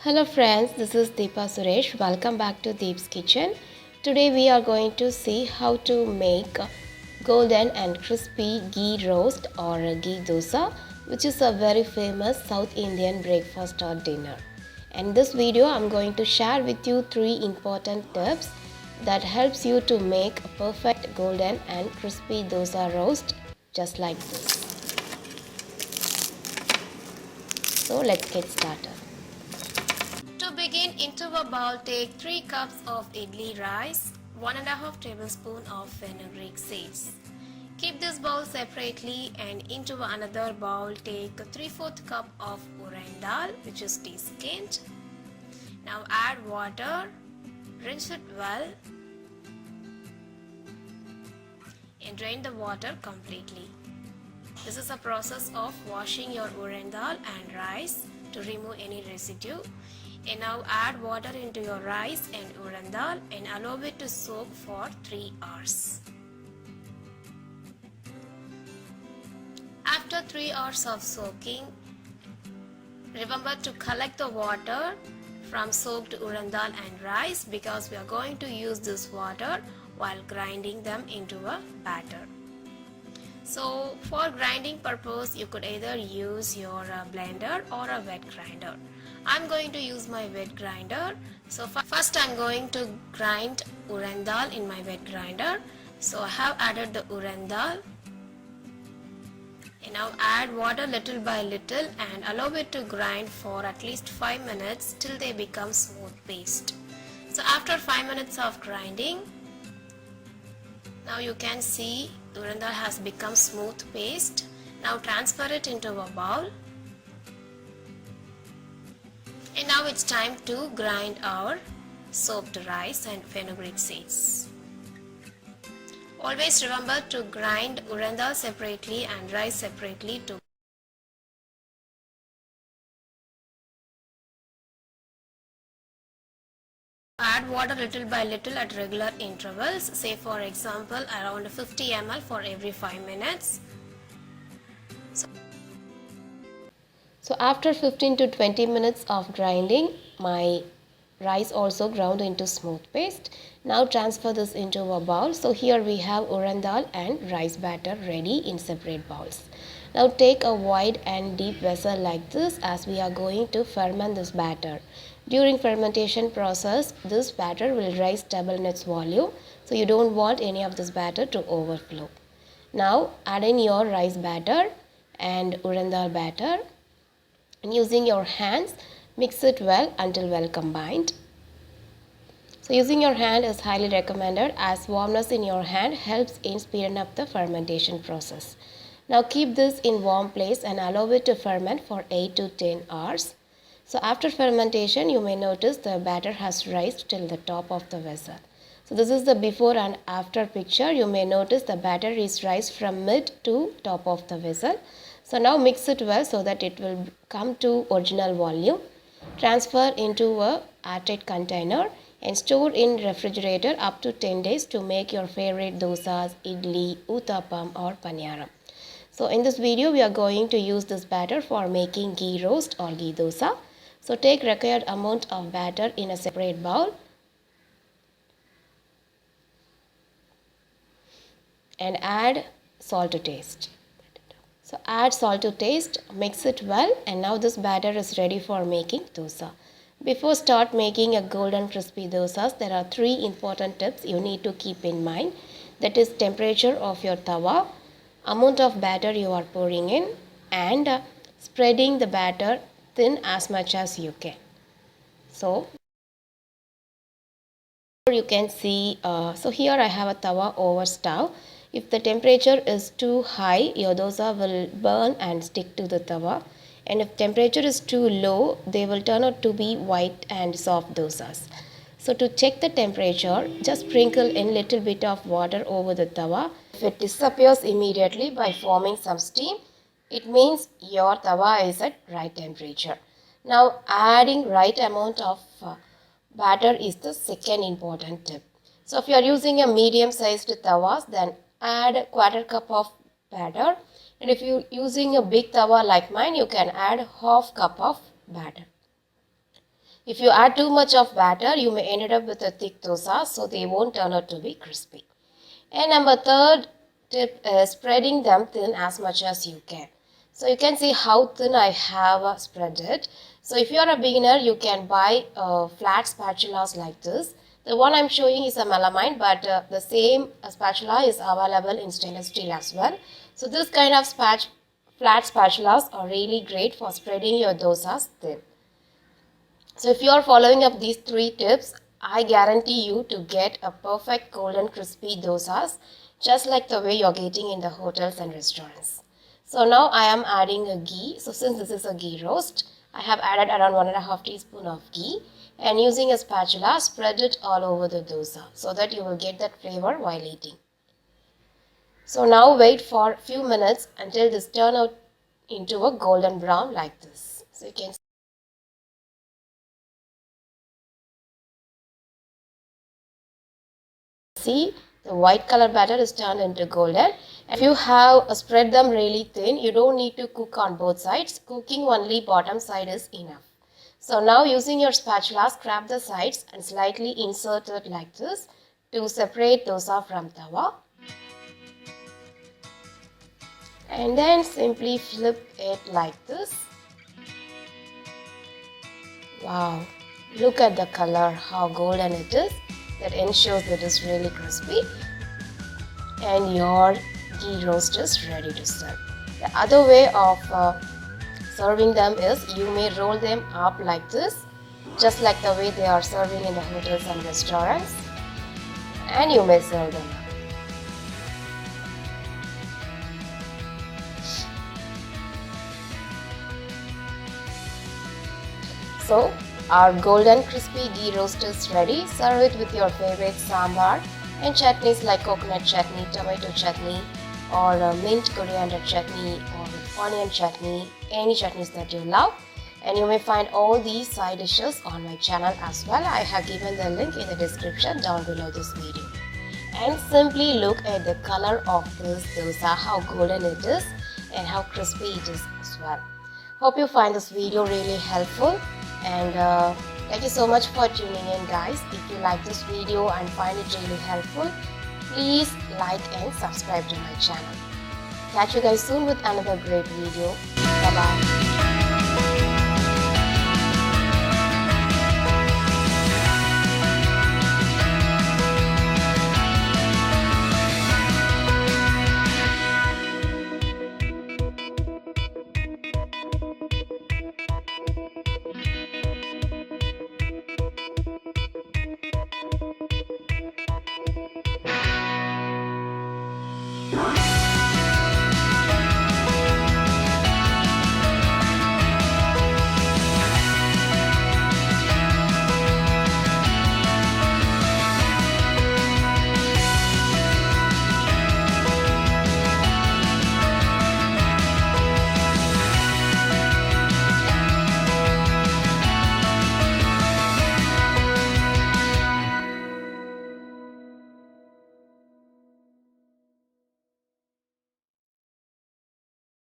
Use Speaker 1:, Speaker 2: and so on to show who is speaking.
Speaker 1: Hello friends, this is Deepa Suresh. Welcome back to Deep's Kitchen. Today we are going to see how to make golden and crispy ghee roast or ghee dosa, which is a very famous South Indian breakfast or dinner. In this video I'm going to share with you 3 important tips that helps you to make a perfect golden and crispy dosa roast just like this. So let's get started. To begin, into a bowl take 3 cups of idli rice, 1.5 tablespoon of fenugreek seeds. Keep this bowl separately, and into another bowl take 3/4 cup of urad dal, which is deskinned. Now add water, rinse it well and drain the water completely. This is a process of washing your urad dal and rice to remove any residue. And now add water into your rice and urad dal and allow it to soak for 3 hours. After 3 hours of soaking, remember to collect the water from soaked urad dal and rice because we are going to use this water while grinding them into a batter. So for grinding purpose, you could either use your blender or a wet grinder. I'm going to use my wet grinder. So first I'm going to grind urad dal in my wet grinder. So I have added the urad dal. And now add water little by little and allow it to grind for at least 5 minutes till they become smooth paste. So after 5 minutes of grinding, now you can see urad dal has become smooth paste. Now transfer it into a bowl. And now it's time to grind our soaked rice and fenugreek seeds. Always remember to grind urad dal separately and rice separately to add water little by little at regular intervals, say for example around 50 ml for every 5 minutes. So after 15 to 20 minutes of grinding, my rice also ground into smooth paste. Now transfer this into a bowl. So here we have urad dal and rice batter ready in separate bowls. Now take a wide and deep vessel like this as we are going to ferment this batter. During fermentation process, this batter will rise double in its volume. So you don't want any of this batter to overflow. Now add in your rice batter and urad dal batter. And using your hands, mix it well until well combined. So using your hand is highly recommended as warmness in your hand helps in speeding up the fermentation process. Now keep this in warm place and allow it to ferment for 8 to 10 hours. So after fermentation, you may notice the batter has risen till the top of the vessel. So this is the before and after picture. You may notice the batter is rise from mid to top of the vessel. So now mix it well so that it will come to original volume. Transfer into a airtight container and store in refrigerator up to 10 days to make your favorite dosas, idli, uttapam or paniyaram. So in this video we are going to use this batter for making ghee roast or ghee dosa. So take required amount of batter in a separate bowl and add salt to taste. So add salt to taste, mix it well, and now this batter is ready for making dosa. Before start making a golden crispy dosas, there are 3 important tips you need to keep in mind. That is temperature of your tawa, amount of batter you are pouring in, and spreading the batter thin as much as you can. So you can see, so here I have a tawa over stove. If the temperature is too high, your dosa will burn and stick to the tawa. And if temperature is too low, they will turn out to be white and soft dosas. So to check the temperature, just sprinkle in little bit of water over the tawa. If it disappears immediately by forming some steam, it means your tawa is at right temperature. Now adding right amount of batter is the second important tip. So if you are using a medium sized tawas, then add 1/4 cup of batter, and if you are using a big tawa like mine, you can add 1/2 cup of batter. If you add too much of batter, you may end up with a thick dosa, so they won't turn out to be crispy. And number third tip is spreading them thin as much as you can. So you can see how thin I have spread it. So if you are a beginner, you can buy flat spatulas like this. The one I'm showing is a melamine, but the same spatula is available in stainless steel as well. So this kind of flat spatulas are really great for spreading your dosas thin. So if you are following up these 3 tips, I guarantee you to get a perfect golden crispy dosas, just like the way you're getting in the hotels and restaurants. So now I am adding a ghee. So since this is a ghee roast, I have added around 1.5 teaspoon of ghee, and using a spatula, spread it all over the dosa so that you will get that flavor while eating. So now wait for a few minutes until this turn out into a golden brown like this. So you can see the white color batter is turned into golden. If you have spread them really thin, you don't need to cook on both sides. Cooking only bottom side is enough. So now using your spatula, scrap the sides and slightly insert it like this to separate dosa from tawa. And then simply flip it like this. Wow, look at the color, how golden it is. That ensures that it's really crispy. And your ghee roast is ready to serve. The other way of serving them is you may roll them up like this, just like the way they are serving in the hotels and restaurants, and you may serve them up. So our golden crispy ghee roast is ready. Serve it with your favorite sambar and chutneys like coconut chutney, tomato chutney, or mint coriander chutney, or onion chutney, any chutneys that you love. And you may find all these side dishes on my channel as well. I have given the link in the description down below this video. And simply look at the color of this dosa, how golden it is and how crispy it is as well. Hope you find this video really helpful, and thank you so much for tuning in, guys. If you like this video and find it really helpful, please like and subscribe to my channel. Catch you guys soon with another great video. Bye bye.